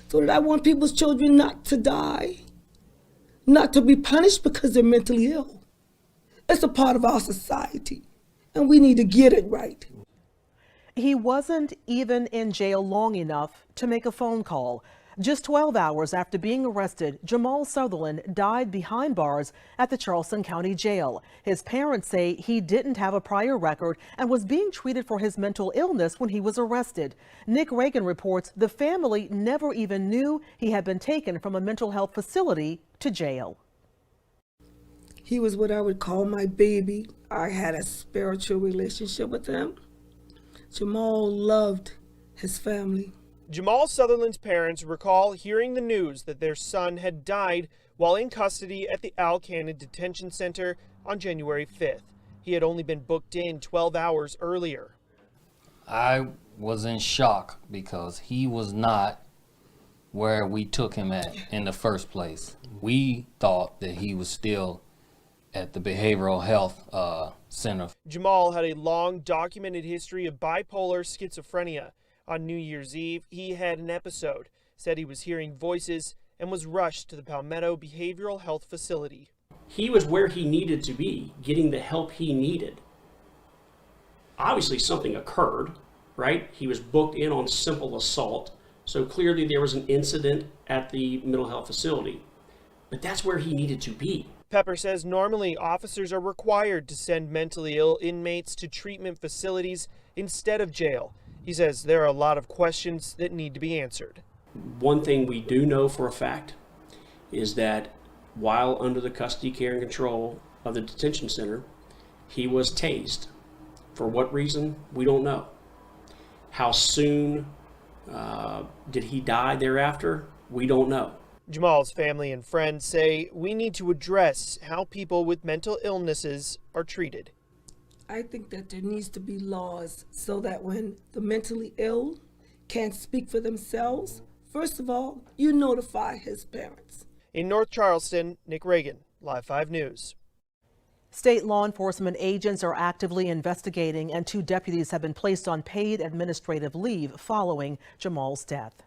so that I want people's children not to die, not to be punished because they're mentally ill. It's a part of our society, and we need to get it right. He wasn't even in jail long enough to make a phone call. Just 12 hours after being arrested, Jamal Sutherland died behind bars at the Charleston County Jail. His parents say he didn't have a prior record and was being treated for his mental illness when he was arrested. Nick Reagan reports the family never even knew he had been taken from a mental health facility to jail. He was what I would call my baby. I had a spiritual relationship with him. Jamal loved his family. Jamal Sutherland's parents recall hearing the news that their son had died while in custody at the Al Cannon Detention Center on January 5th. He had only been booked in 12 hours earlier. I was in shock because he was not where we took him at in the first place. We thought that he was still at the behavioral health center. Jamal had a long documented history of bipolar schizophrenia. On New Year's Eve, he had an episode, said he was hearing voices, and was rushed to the Palmetto Behavioral Health Facility. He was where he needed to be, getting the help he needed. Obviously something occurred, right? He was booked in on simple assault, so clearly there was an incident at the mental health facility. But that's where he needed to be. Pepper says normally officers are required to send mentally ill inmates to treatment facilities instead of jail. He says there are a lot of questions that need to be answered. One thing we do know for a fact is that while under the custody, care, and control of the detention center, he was tased. For what reason, we don't know. How soon did he die thereafter? We don't know. Jamal's family and friends say we need to address how people with mental illnesses are treated. I think that there needs to be laws so that when the mentally ill can't speak for themselves, first of all, you notify his parents. In North Charleston, Nick Reagan, Live 5 News. State law enforcement agents are actively investigating, and 2 deputies have been placed on paid administrative leave following Jamal's death.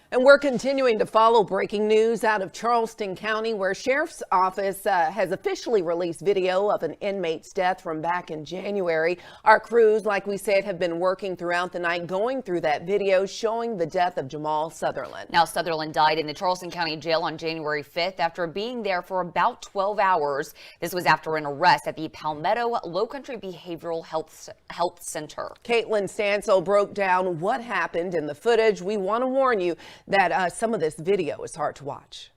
And we're continuing to follow breaking news out of Charleston County, where Sheriff's Office has officially released video of an inmate's death from back in January. Our crews, like we said, have been working throughout the night going through that video showing the death of Jamal Sutherland. Now, Sutherland died in the Charleston County Jail on January 5th after being there for about 12 hours. This was after an arrest at the Palmetto Lowcountry Behavioral Health Center. Caitlin Stansel broke down what happened in the footage. We want to warn you that some of this video is hard to watch.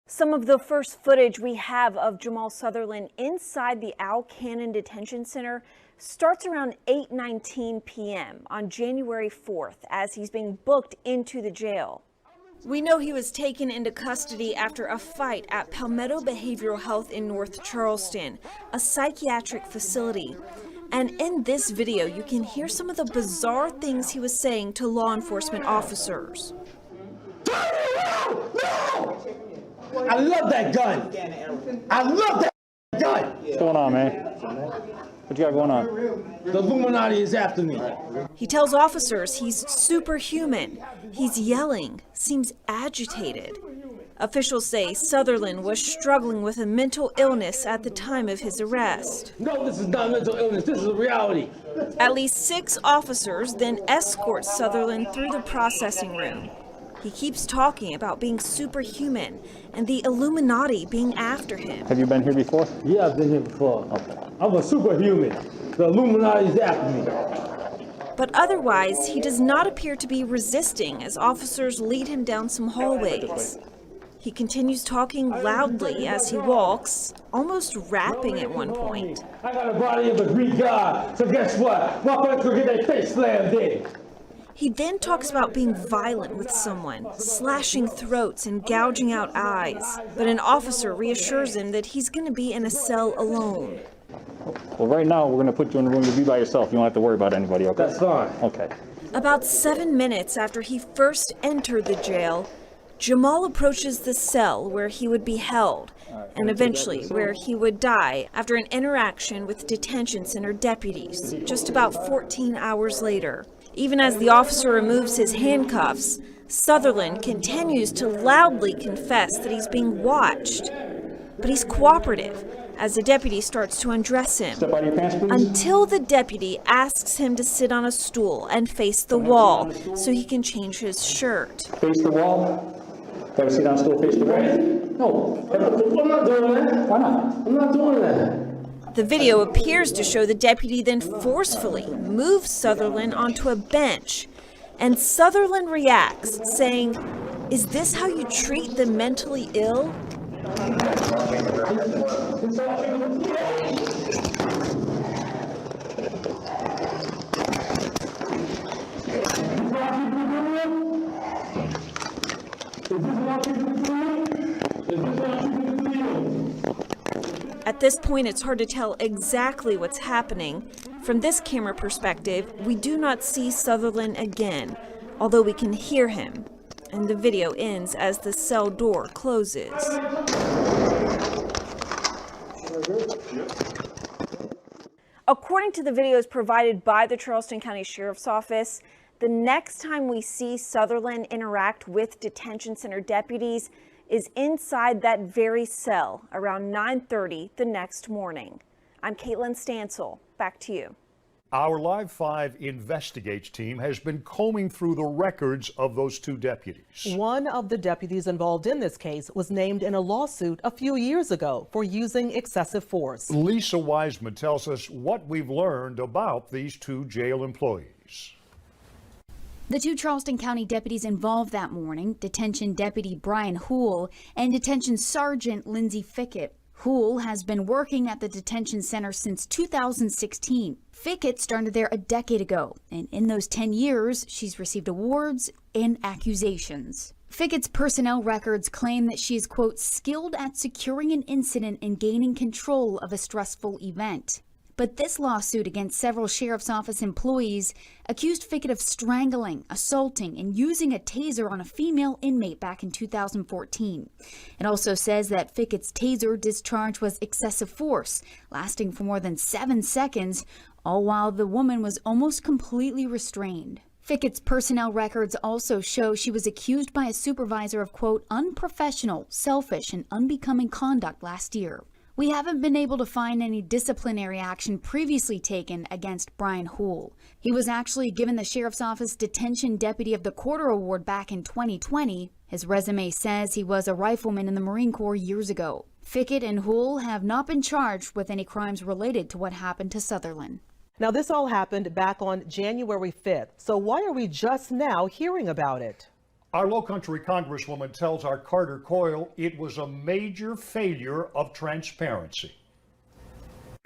Some of the first footage we have of Jamal Sutherland inside the Al Cannon Detention Center starts around 8:19 p.m. on January 4th as he's being booked into the jail. We know he was taken into custody after a fight at Palmetto Behavioral Health in North Charleston, a psychiatric facility. And in this video, you can hear some of the bizarre things he was saying to law enforcement officers. No! I love that gun. I love that gun. What's going on, man? What you got going on? The Illuminati is after me. He tells officers he's superhuman. He's yelling, seems agitated. Officials say Sutherland was struggling with a mental illness at the time of his arrest. No, this is not mental illness. This is a reality. At least 6 officers then escort Sutherland through the processing room. He keeps talking about being superhuman and the Illuminati being after him. Have you been here before? Yeah, I've been here before. Okay. I'm a superhuman. The Illuminati is after me. But otherwise, he does not appear to be resisting as officers lead him down some hallways. He continues talking loudly as he walks, almost rapping at one point. I got a body of a Greek god, so guess what? My friends will get their face slammed in. He then talks about being violent with someone, slashing throats and gouging out eyes. But an officer reassures him that he's going to be in a cell alone. Well, right now, we're going to put you in a room to be by yourself. You don't have to worry about anybody, okay? That's fine. Okay. About 7 minutes after he first entered the jail, Jamal approaches the cell where he would be held, and eventually where he would die after an interaction with detention center deputies just about 14 hours later. Even as the officer removes his handcuffs, Sutherland continues to loudly confess that he's being watched. But he's cooperative as the deputy starts to undress him, Step out of your pants, please. until the deputy asks him to sit on a stool and face the wall so he can change his shirt. Face the wall. Gotta sit down, still face the wall. No. I'm not doing that. Why not? I'm not doing that. The video appears to show the deputy then forcefully moves Sutherland onto a bench, and Sutherland reacts, saying, "Is this how you treat the mentally ill?" At this point, it's hard to tell exactly what's happening. From this camera perspective, we do not see Sutherland again, although we can hear him. And the video ends as the cell door closes. According to the videos provided by the Charleston County Sheriff's Office, the next time we see Sutherland interact with detention center deputies is inside that very cell around 9:30 the next morning. I'm Caitlin Stansel. Back to you. Our Live 5 Investigates team has been combing through the records of those two deputies. One of the deputies involved in this case was named in a lawsuit a few years ago for using excessive force. Lisa Wiseman tells us what we've learned about these two jail employees. The two Charleston County deputies involved that morning, Detention Deputy Brian Hoole and Detention Sergeant Lindsay Fickett. Hoole has been working at the detention center since 2016. Fickett started there a decade ago, and in those 10 years, she's received awards and accusations. Fickett's personnel records claim that she is, quote, skilled at securing an incident and gaining control of a stressful event. But this lawsuit against several sheriff's office employees accused Fickett of strangling, assaulting, and using a taser on a female inmate back in 2014. It also says that Fickett's taser discharge was excessive force, lasting for more than 7 seconds, all while the woman was almost completely restrained. Fickett's personnel records also show she was accused by a supervisor of, quote, unprofessional, selfish, and unbecoming conduct last year. We haven't been able to find any disciplinary action previously taken against Brian Hoole. He was actually given the Sheriff's Office Detention Deputy of the Quarter Award back in 2020. His resume says he was a rifleman in the Marine Corps years ago. Fickett and Hoole have not been charged with any crimes related to what happened to Sutherland. Now, this all happened back on January 5th, so why are we just now hearing about it? Our Lowcountry Congresswoman tells our Carter Coyle it was a major failure of transparency.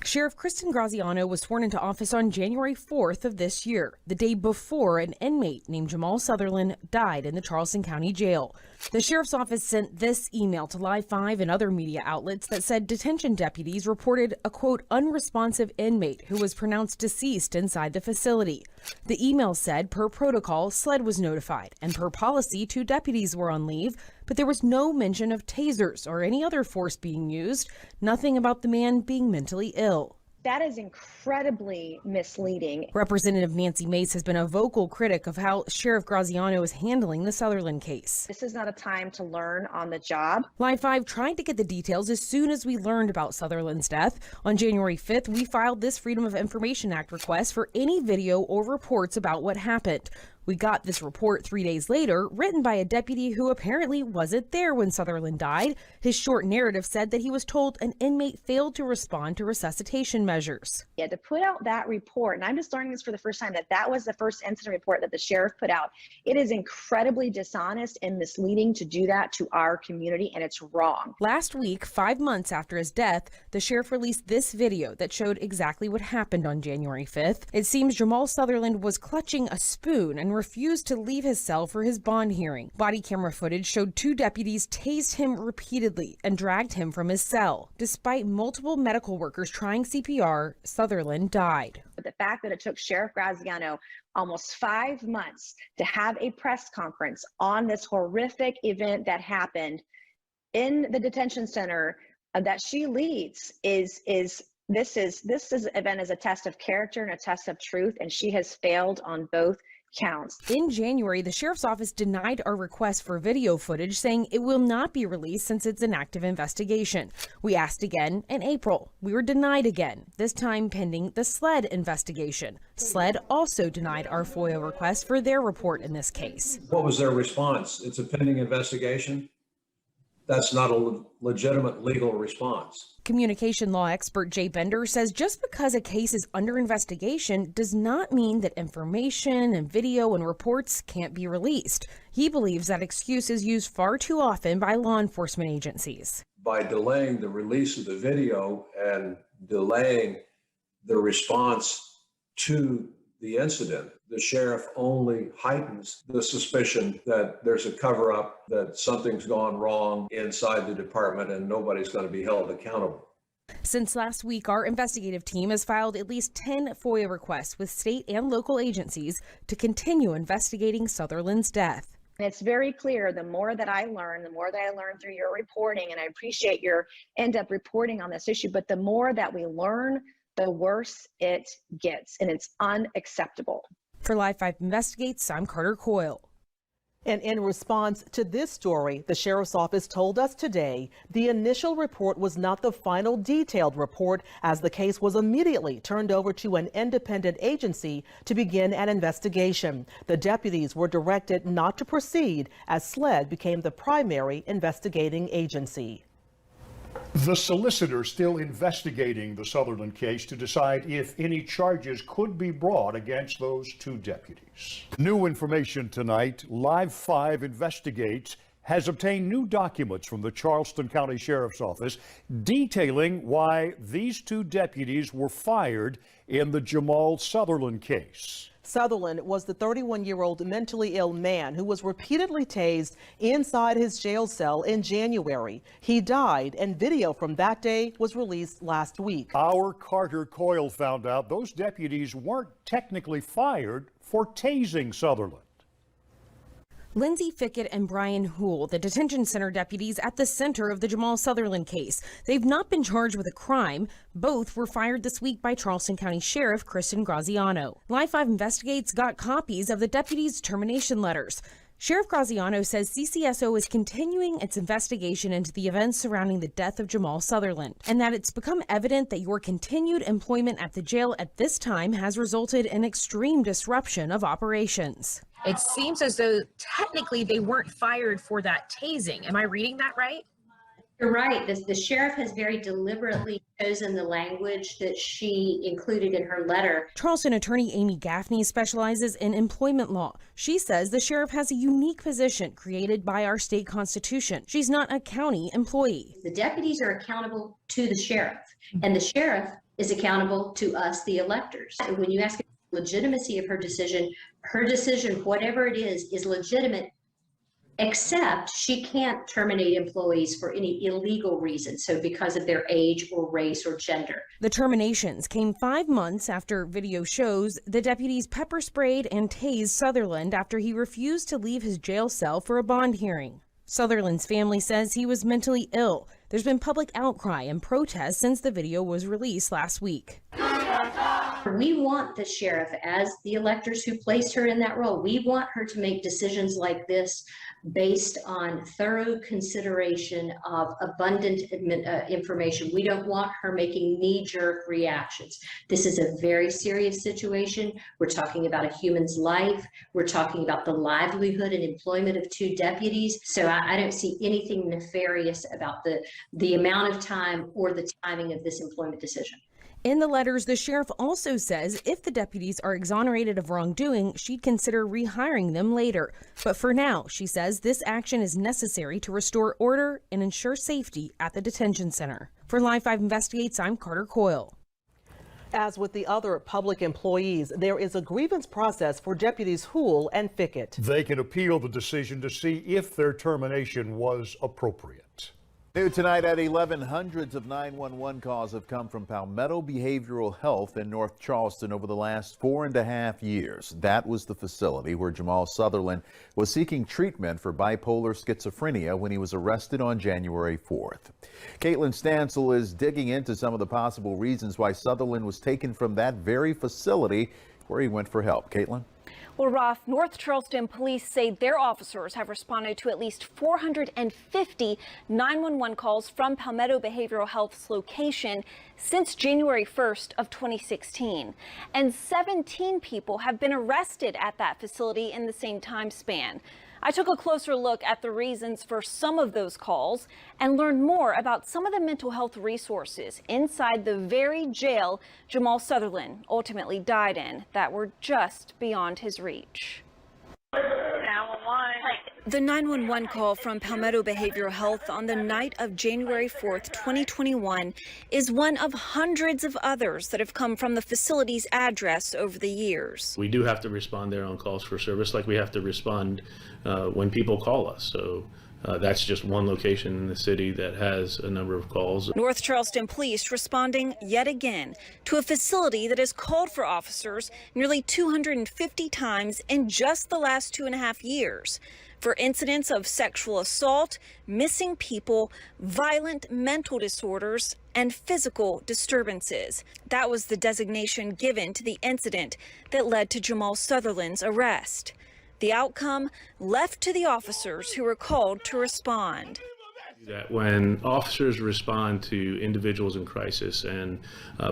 Sheriff Kristen Graziano was sworn into office on January 4th of this year, the day before an inmate named Jamal Sutherland died in the Charleston County Jail. The sheriff's office sent this email to Live 5 and other media outlets that said detention deputies reported a, quote, unresponsive inmate who was pronounced deceased inside the facility. The email said, per protocol, SLED was notified, and per policy, 2 deputies were on leave, but there was no mention of tasers or any other force being used, nothing about the man being mentally ill. That is incredibly misleading. Representative Nancy Mace has been a vocal critic of how Sheriff Graziano is handling the Sutherland case. This is not a time to learn on the job. Live 5 tried to get the details as soon as we learned about Sutherland's death. On January 5th, we filed this Freedom of Information Act request for any video or reports about what happened. We got this report 3 days later, written by a deputy who apparently wasn't there when Sutherland died. His short narrative said that he was told an inmate failed to respond to resuscitation measures. Yeah, to put out that report, and I'm just learning this for the first time, that was the first incident report that the sheriff put out. It is incredibly dishonest and misleading to do that to our community, and it's wrong. Last week, 5 months after his death, the sheriff released this video that showed exactly what happened on January 5th. It seems Jamal Sutherland was clutching a spoon and refused to leave his cell for his bond hearing. Body camera footage showed 2 deputies tased him repeatedly and dragged him from his cell. Despite multiple medical workers trying CPR, Sutherland died. But the fact that it took Sheriff Graziano almost 5 months to have a press conference on this horrific event that happened in the detention center that she leads this event is a test of character and a test of truth, and she has failed on both counts. In January, the sheriff's office denied our request for video footage, saying it will not be released since it's an active investigation. We asked again in April. We were denied again, this time pending the SLED investigation. SLED also denied our FOIA request for their report in this case. What was their response? It's a pending investigation? That's not a legitimate legal response. Communication law expert Jay Bender says just because a case is under investigation does not mean that information and video and reports can't be released. He believes that excuse is used far too often by law enforcement agencies. By delaying the release of the video and delaying the response to the incident, the sheriff only heightens the suspicion that there's a cover-up, that something's gone wrong inside the department and nobody's going to be held accountable. Since last week, our investigative team has filed at least 10 FOIA requests with state and local agencies to continue investigating Sutherland's death. It's very clear, the more that I learn through your reporting, and I appreciate your in-depth reporting on this issue, but the more that we learn, the worse it gets, and it's unacceptable. For Live 5 Investigates, I'm Carter Coyle. And in response to this story, the sheriff's office told us today the initial report was not the final detailed report, as the case was immediately turned over to an independent agency to begin an investigation. The deputies were directed not to proceed as SLED became the primary investigating agency. The solicitor still investigating the Sutherland case to decide if any charges could be brought against those two deputies. New information tonight. Live 5 Investigates has obtained new documents from the Charleston County Sheriff's Office detailing why these two deputies were fired in the Jamal Sutherland case. Sutherland was the 31-year-old mentally ill man who was repeatedly tased inside his jail cell in January. He died, and video from that day was released last week. Our Carter Coyle found out those deputies weren't technically fired for tasing Sutherland. Lindsay Fickett and Brian Houle, the detention center deputies at the center of the Jamal Sutherland case. They've not been charged with a crime. Both were fired this week by Charleston County Sheriff Kristen Graziano. Live 5 Investigates got copies of the deputies' termination letters. Sheriff Graziano says CCSO is continuing its investigation into the events surrounding the death of Jamal Sutherland, and that it's become evident that your continued employment at the jail at this time has resulted in extreme disruption of operations. It seems as though technically they weren't fired for that tasing. Am I reading that right? You're right. The sheriff has very deliberately chosen the language that she included in her letter. Charleston attorney Amy Gaffney specializes in employment law. She says the sheriff has a unique position created by our state constitution. She's not a county employee. The deputies are accountable to the sheriff, and the sheriff is accountable to us, the electors. And when you ask the legitimacy of her decision, whatever it is legitimate, except she can't terminate employees for any illegal reason, so because of their age or race or gender. The terminations came 5 months after video shows the deputies pepper sprayed and tased Sutherland after he refused to leave his jail cell for a bond hearing. Sutherland's family says he was mentally ill. There's been public outcry and protest since the video was released last week. We want the sheriff, as the electors who placed her in that role, we want her to make decisions like this based on thorough consideration of abundant information. We don't want her making knee-jerk reactions. This is a very serious situation. We're talking about a human's life. We're talking about the livelihood and employment of two deputies. So I don't see anything nefarious about the amount of time or the timing of this employment decision. In the letters, the sheriff also says if the deputies are exonerated of wrongdoing, she'd consider rehiring them later. But for now, she says this action is necessary to restore order and ensure safety at the detention center. For Live 5 Investigates, I'm Carter Coyle. As with the other public employees, there is a grievance process for deputies Houle and Fickett. They can appeal the decision to see if their termination was appropriate. New tonight at 11, hundreds of 911 calls have come from Palmetto Behavioral Health in North Charleston over the last 4.5 years. That was the facility where Jamal Sutherland was seeking treatment for bipolar schizophrenia when he was arrested on January 4th. Caitlin Stansel is digging into some of the possible reasons why Sutherland was taken from that very facility where he went for help. Caitlin? Well, Roth, North Charleston police say their officers have responded to at least 450 911 calls from Palmetto Behavioral Health's location since January 1st of 2016. And 17 people have been arrested at that facility in the same time span. I took a closer look at the reasons for some of those calls and learned more about some of the mental health resources inside the very jail Jamal Sutherland ultimately died in that were just beyond his reach. The 911 call from Palmetto Behavioral Health on the night of January 4th, 2021 is one of hundreds of others that have come from the facility's address over the years. We do have to respond there on calls for service, like we have to respond when people call us. So that's just one location in the city that has a number of calls. North Charleston police responding yet again to a facility that has called for officers nearly 250 times in just the last 2.5 years for incidents of sexual assault, missing people, violent mental disorders, and physical disturbances. That was the designation given to the incident that led to Jamal Sutherland's arrest. The outcome left to the officers who were called to respond. That when officers respond to individuals in crisis and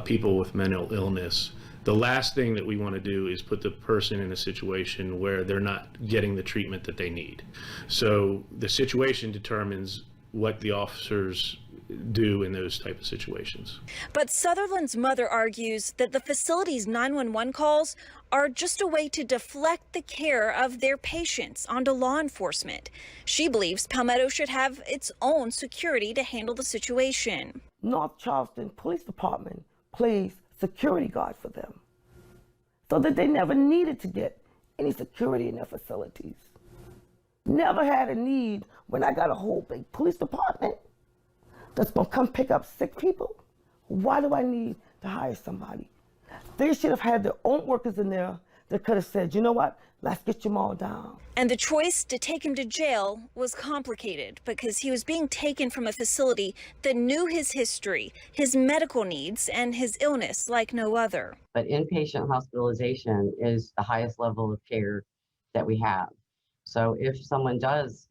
people with mental illness, the last thing that we want to do is put the person in a situation where they're not getting the treatment that they need. So the situation determines what the officers do in those type of situations. But Sutherland's mother argues that the facility's 911 calls are just a way to deflect the care of their patients onto law enforcement. She believes Palmetto should have its own security to handle the situation. North Charleston Police Department plays security guard for them so that they never needed to get any security in their facilities. Never had a need when I got a whole big police department that's gonna come pick up sick people. Why do I need to hire somebody? They should have had their own workers in there that could have said, you know what, let's get Jamal down. And the choice to take him to jail was complicated because he was being taken from a facility that knew his history, his medical needs, and his illness like no other. But inpatient hospitalization is the highest level of care that we have. So if someone does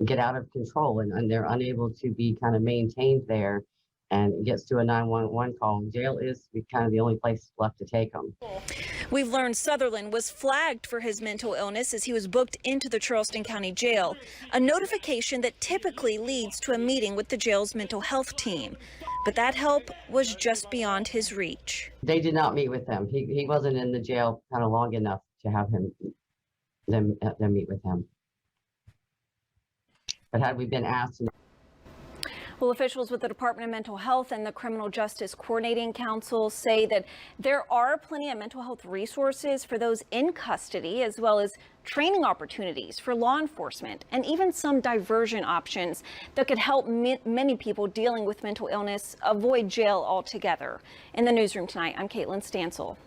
get out of control and they're unable to be kind of maintained there and it gets to a 911 call, jail is kind of the only place left to take them. We've learned Sutherland was flagged for his mental illness as he was booked into the Charleston County Jail, a notification that typically leads to a meeting with the jail's mental health team. But that help was just beyond his reach. They did not meet with him. He wasn't in the jail kind of long enough to have them meet with him. But had we been asked... Well, officials with the Department of Mental Health and the Criminal Justice Coordinating Council say that there are plenty of mental health resources for those in custody, as well as training opportunities for law enforcement and even some diversion options that could help many people dealing with mental illness avoid jail altogether. In the newsroom tonight, I'm Caitlin Stansel.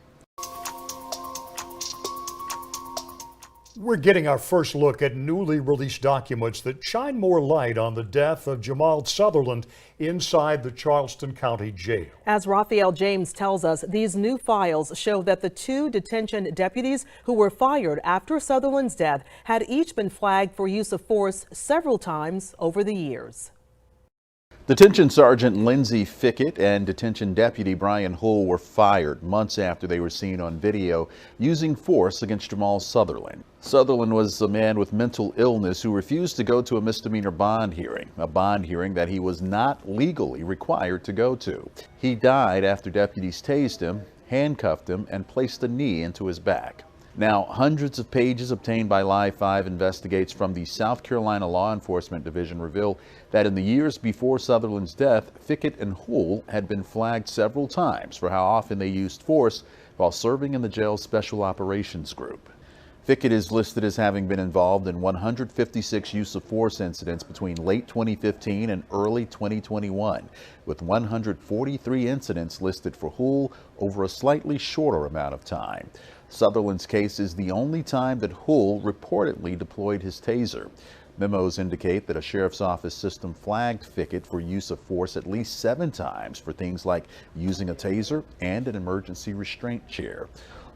We're getting our first look at newly released documents that shine more light on the death of Jamal Sutherland inside the Charleston County Jail. As Raphael James tells us, these new files show that the 2 detention deputies who were fired after Sutherland's death had each been flagged for use of force several times over the years. Detention Sergeant Lindsay Fickett and Detention Deputy Brian Hull were fired months after they were seen on video using force against Jamal Sutherland. Sutherland was a man with mental illness who refused to go to a misdemeanor bond hearing, a bond hearing that he was not legally required to go to. He died after deputies tased him, handcuffed him, and placed a knee into his back. Now, hundreds of pages obtained by Live 5 Investigates from the South Carolina Law Enforcement Division reveal that in the years before Sutherland's death, Fickett and Hull had been flagged several times for how often they used force while serving in the jail's Special Operations Group. Fickett is listed as having been involved in 156 use of force incidents between late 2015 and early 2021, with 143 incidents listed for Hull over a slightly shorter amount of time. Sutherland's case is the only time that Hull reportedly deployed his taser. Memos indicate that a sheriff's office system flagged Fickett for use of force at least 7 times for things like using a taser and an emergency restraint chair.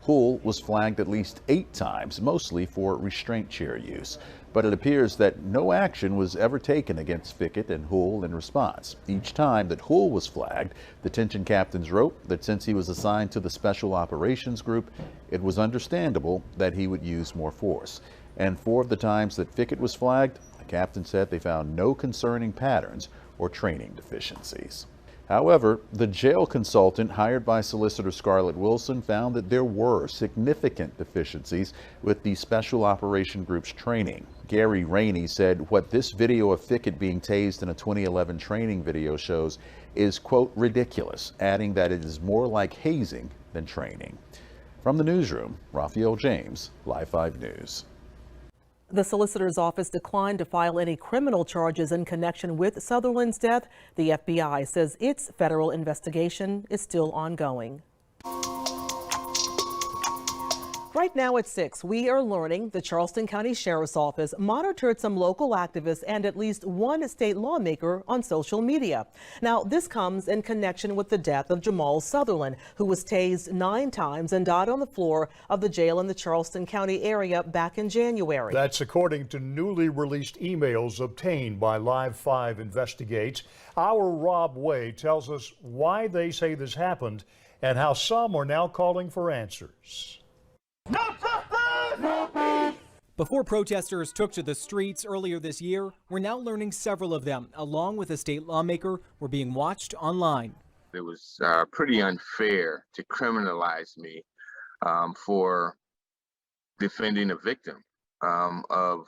Hool was flagged at least 8 times, mostly for restraint chair use. But it appears that no action was ever taken against Fickett and Hool in response. Each time that Hool was flagged, detention captains wrote that since he was assigned to the Special Operations Group, it was understandable that he would use more force. And 4 of the times that Fickett was flagged, the captain said they found no concerning patterns or training deficiencies. However, the jail consultant hired by Solicitor Scarlett Wilson found that there were significant deficiencies with the Special Operation Group's training. Gary Rainey said what this video of Fickett being tased in a 2011 training video shows is, quote, ridiculous, adding that it is more like hazing than training. From the newsroom, Raphael James, Live 5 News. The solicitor's office declined to file any criminal charges in connection with Sutherland's death. The FBI says its federal investigation is still ongoing. Right now at 6, we are learning the Charleston County Sheriff's Office monitored some local activists and at least one state lawmaker on social media. Now, this comes in connection with the death of Jamal Sutherland, who was tased 9 times and died on the floor of the jail in the Charleston County area back in January. That's according to newly released emails obtained by Live 5 Investigates. Our Rob Way tells us why they say this happened and how some are now calling for answers. No justice! No peace! Before protesters took to the streets earlier this year, we're now learning several of them, along with a state lawmaker, were being watched online. It was pretty unfair to criminalize me for defending a victim of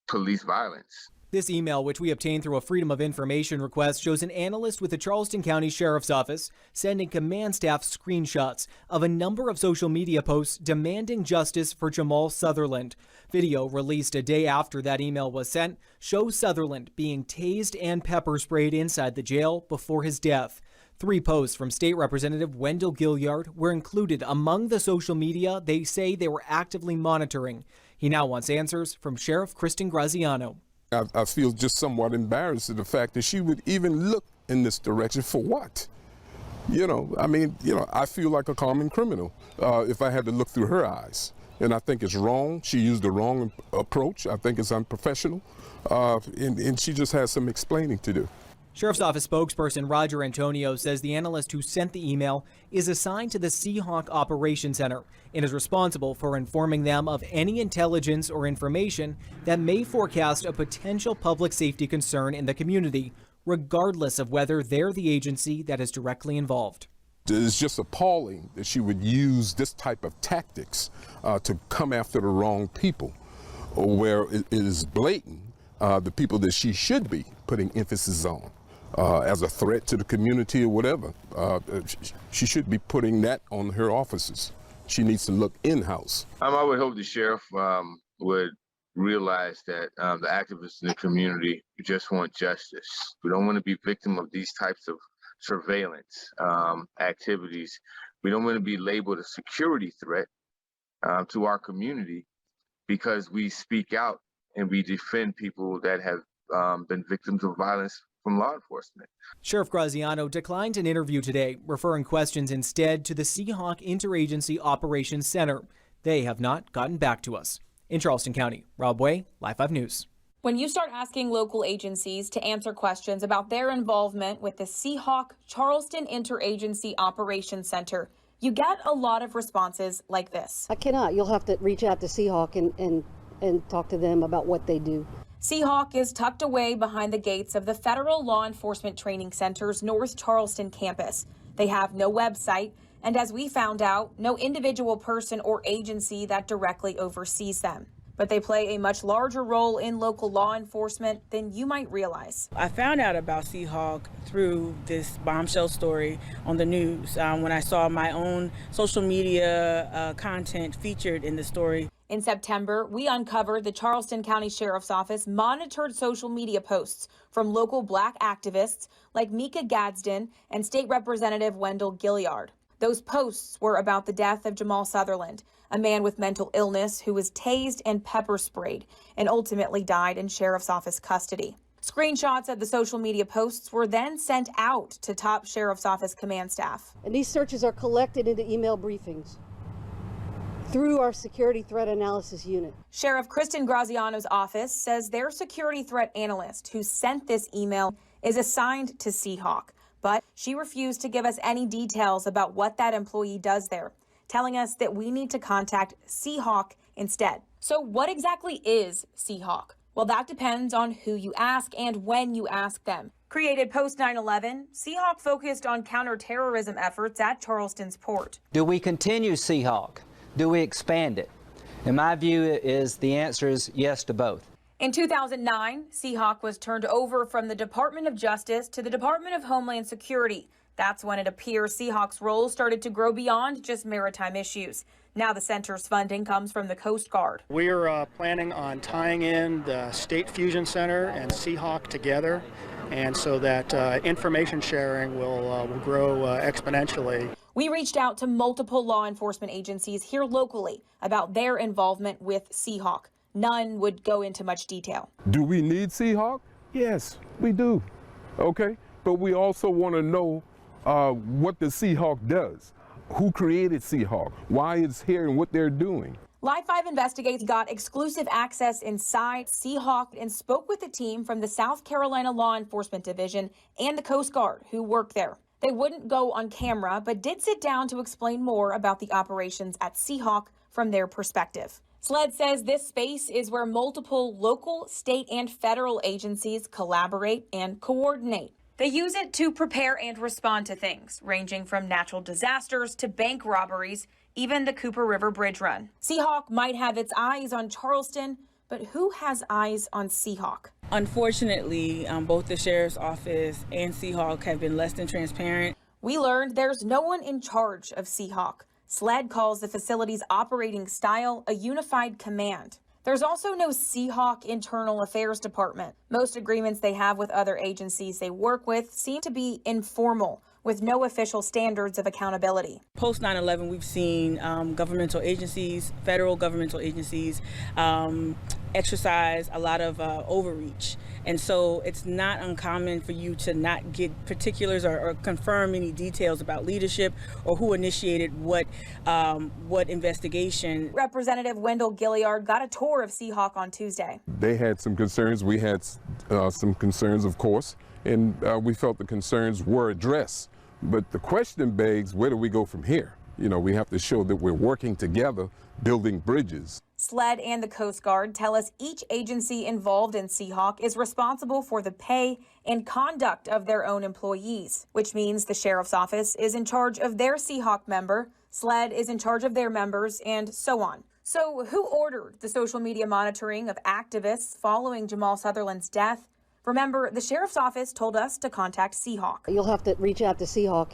police violence. This email, which we obtained through a Freedom of Information request, shows an analyst with the Charleston County Sheriff's Office sending command staff screenshots of a number of social media posts demanding justice for Jamal Sutherland. Video released a day after that email was sent shows Sutherland being tased and pepper sprayed inside the jail before his death. 3 posts from State Representative Wendell Gilliard were included among the social media they say they were actively monitoring. He now wants answers from Sheriff Kristen Graziano. I feel just somewhat embarrassed at the fact that she would even look in this direction for what? I feel like a common criminal if I had to look through her eyes. And I think it's wrong. She used the wrong approach. I think it's unprofessional. And she just has some explaining to do. Sheriff's Office spokesperson Roger Antonio says the analyst who sent the email is assigned to the Seahawk Operations Center and is responsible for informing them of any intelligence or information that may forecast a potential public safety concern in the community, regardless of whether they're the agency that is directly involved. It's just appalling that she would use this type of tactics to come after the wrong people, or where it is blatant the people that she should be putting emphasis on. As a threat to the community or whatever. She should be putting that on her officers. She needs to look in-house. I would hope the sheriff would realize that the activists in the community just want justice. We don't want to be victim of these types of surveillance activities. We don't want to be labeled a security threat to our community because we speak out and we defend people that have been victims of violence from law enforcement. Sheriff Graziano declined an interview today, referring questions instead to the Seahawk Interagency Operations Center. They have not gotten back to us. In Charleston County, Rob Way, Live 5 News. When you start asking local agencies to answer questions about their involvement with the Seahawk Charleston Interagency Operations Center, you get a lot of responses like this. I cannot. You'll have to reach out to Seahawk and talk to them about what they do. Seahawk is tucked away behind the gates of the Federal Law Enforcement Training Center's North Charleston campus. They have no website, and as we found out, no individual person or agency that directly oversees them. But they play a much larger role in local law enforcement than you might realize. I found out about Seahawk through this bombshell story on the news when I saw my own social media content featured in the story. In September, we uncovered the Charleston County Sheriff's Office monitored social media posts from local Black activists like Mika Gadsden and State Representative Wendell Gilliard. Those posts were about the death of Jamal Sutherland, a man with mental illness who was tased and pepper sprayed and ultimately died in Sheriff's Office custody. Screenshots of the social media posts were then sent out to top Sheriff's Office command staff. And these searches are collected into email briefings. through our security threat analysis unit. Sheriff Kristen Graziano's office says their security threat analyst who sent this email is assigned to Seahawk, but she refused to give us any details about what that employee does there, telling us that we need to contact Seahawk instead. So what exactly is Seahawk? Well, that depends on who you ask and when you ask them. Created post 9/11, Seahawk focused on counterterrorism efforts at Charleston's port. Do we continue Seahawk? Do we expand it? In my view, the answer is yes to both. In 2009, Seahawk was turned over from the Department of Justice to the Department of Homeland Security. That's when it appears Seahawk's role started to grow beyond just maritime issues. Now the center's funding comes from the Coast Guard. We're planning on tying in the State Fusion Center and Seahawk together, and so that information sharing will grow exponentially. We reached out to multiple law enforcement agencies here locally about their involvement with Seahawk. None would go into much detail. Do we need Seahawk? Yes, we do. Okay, but we also want to know what the Seahawk does. Who created Seahawk? Why it's here and what they're doing. Live 5 Investigates got exclusive access inside Seahawk and spoke with the team from the South Carolina Law Enforcement Division and the Coast Guard who work there. They wouldn't go on camera, but did sit down to explain more about the operations at Seahawk from their perspective. SLED says this space is where multiple local, state, and federal agencies collaborate and coordinate. They use it to prepare and respond to things, ranging from natural disasters to bank robberies, even the Cooper River Bridge Run. Seahawk might have its eyes on Charleston, but who has eyes on Seahawk? Unfortunately, both the sheriff's office and Seahawk have been less than transparent. We learned there's no one in charge of Seahawk. SLED calls the facility's operating style a unified command. There's also no Seahawk Internal Affairs Department. Most agreements they have with other agencies they work with seem to be informal, with no official standards of accountability. Post 9/11, we've seen governmental agencies, federal governmental agencies, exercise a lot of overreach. And so it's not uncommon for you to not get particulars or confirm any details about leadership or who initiated what investigation. Representative Wendell Gilliard got a tour of Seahawk on Tuesday. They had some concerns. We had some concerns, of course, and we felt the concerns were addressed. But the question begs, where do we go from here? You know, we have to show that we're working together, building bridges. SLED and the Coast Guard tell us each agency involved in Seahawk is responsible for the pay and conduct of their own employees, which means the sheriff's office is in charge of their Seahawk member, SLED is in charge of their members, and so on. So who ordered the social media monitoring of activists following Jamal Sutherland's death? Remember, the sheriff's office told us to contact Seahawk. You'll have to reach out to Seahawk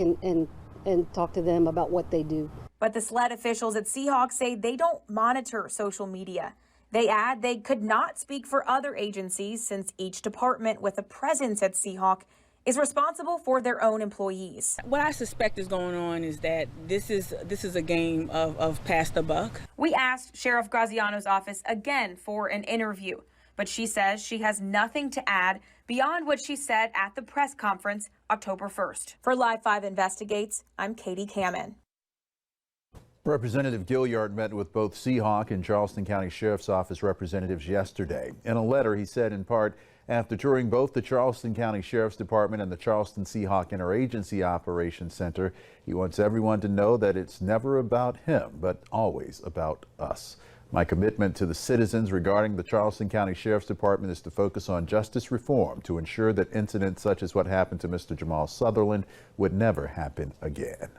and talk to them about what they do. But the SLED officials at Seahawk say they don't monitor social media. They add they could not speak for other agencies since each department with a presence at Seahawk is responsible for their own employees. What I suspect is going on is that this is a game of pass the buck. We asked Sheriff Graziano's office again for an interview, but she says she has nothing to add beyond what she said at the press conference October 1st. For Live 5 Investigates, I'm Katie Kamen. Representative Gilliard met with both Seahawk and Charleston County Sheriff's Office representatives yesterday. In a letter, he said in part, after touring both the Charleston County Sheriff's Department and the Charleston Seahawk Interagency Operations Center, he wants everyone to know that it's never about him, but always about us. My commitment to the citizens regarding the Charleston County Sheriff's Department is to focus on justice reform to ensure that incidents such as what happened to Mr. Jamal Sutherland would never happen again.